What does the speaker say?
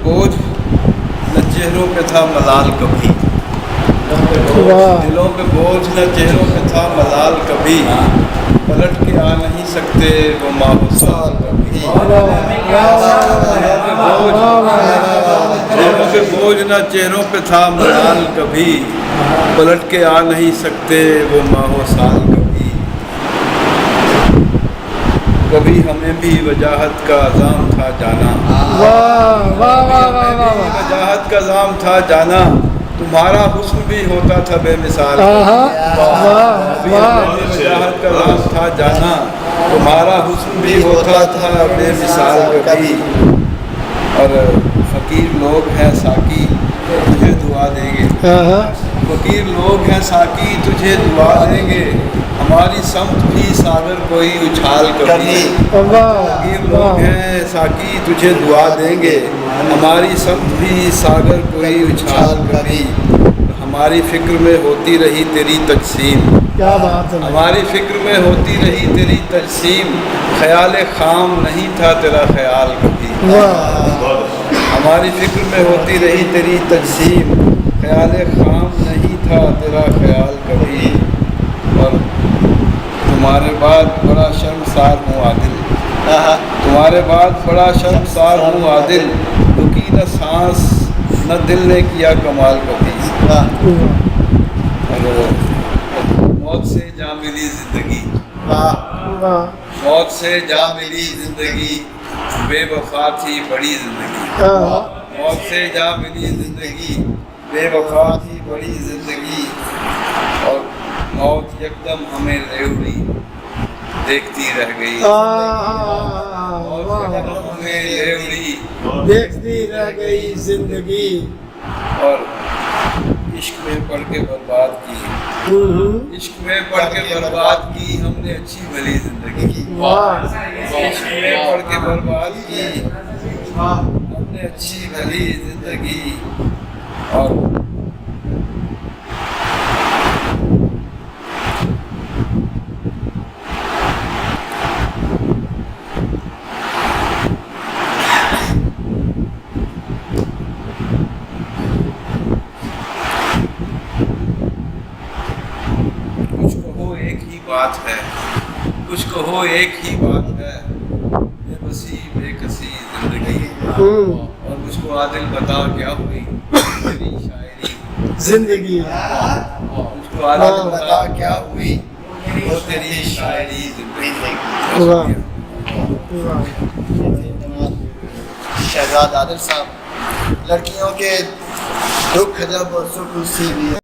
بوجھ نہ چہروں پہ تھا ملال کبھی، دلوں پہ بوجھ نہ چہروں پہ تھا ملال کبھی، پلٹ کے آ نہیں سکتے وہ ماحوسال کبھی، دلوں پہ بوجھ نہ چہروں پہ تھا ملال کبھی، پلٹ کے آ نہیں سکتے وہ ماحوسال کبھی، کبھی ہمیں بھی وجاہت کا عزام تھا جانا، وجاہت کا عزام تھا جانا، تمہارا حسن بھی ہوتا تھا بے مثال، وجاہت کا عزام تھا جانا، تمہارا حسن بھی ہوتا تھا بے مثال کبھی، اور فقیر لوگ ہیں ساقی تجھے دعا دیں گے، فقیر لوگ ہیں ساقی تجھے دعا دیں گے، ہماری سمت بھی ساگر کوئی اچھال کبھی، فقیر لوگ ہیں ساقی تجھے دعا دیں گے، ہماری سمت بھی ساگر کوئی اچھال کبھی، ہماری فکر میں ہوتی رہی تیری تجسیم، ہماری فکر میں ہوتی رہی تیری تجسیم، خیال خام نہیں تھا تیرا خیال کبھی، ہماری فکر میں ہوتی رہی تیری تجسیم، خیال خام نہیں تھا تیرا خیال کبھی، اور تمہارے بعد بڑا شرمسار ہوں عادل، تمہارے بعد بڑا شرمسار ہوں عادل، رکی نہ سانس نہ دل نے کیا کمال کبھی، موت سے جا ملی زندگی، موت سے جا ملی زندگی، بے وفا تھی بڑی زندگی، موت سے جا ملی زندگی، بے وفا تھی بڑی زندگی، اور موت یکدم ہمیں لے اڑی دیکھتی رہ گئی، موت یکدم ہمیں لے اڑی دیکھتی رہ گئی زندگی، اور عشق میں پڑھ کے برباد کی، عشق میں پڑھ کے برباد کی ہم نے اچھی بھلی زندگی، عشق میں پڑھ کے برباد کی ہم نے اچھی بھلی زندگی، اور کچھ کہو ایک ہی بات ہے، کچھ کہو ایک ہی بات ہے، بے بسی بے کسی زندگی، اور مجھ کو عادل بتا کیا ہوئی تیری شاعری زندگی، مجھ کو عادل بتا کیا ہوئی وہ تیری شاعری زندگی۔ شہزاد عادل صاحب، لڑکیوں کے دکھ جب اور سکھ اسی بھی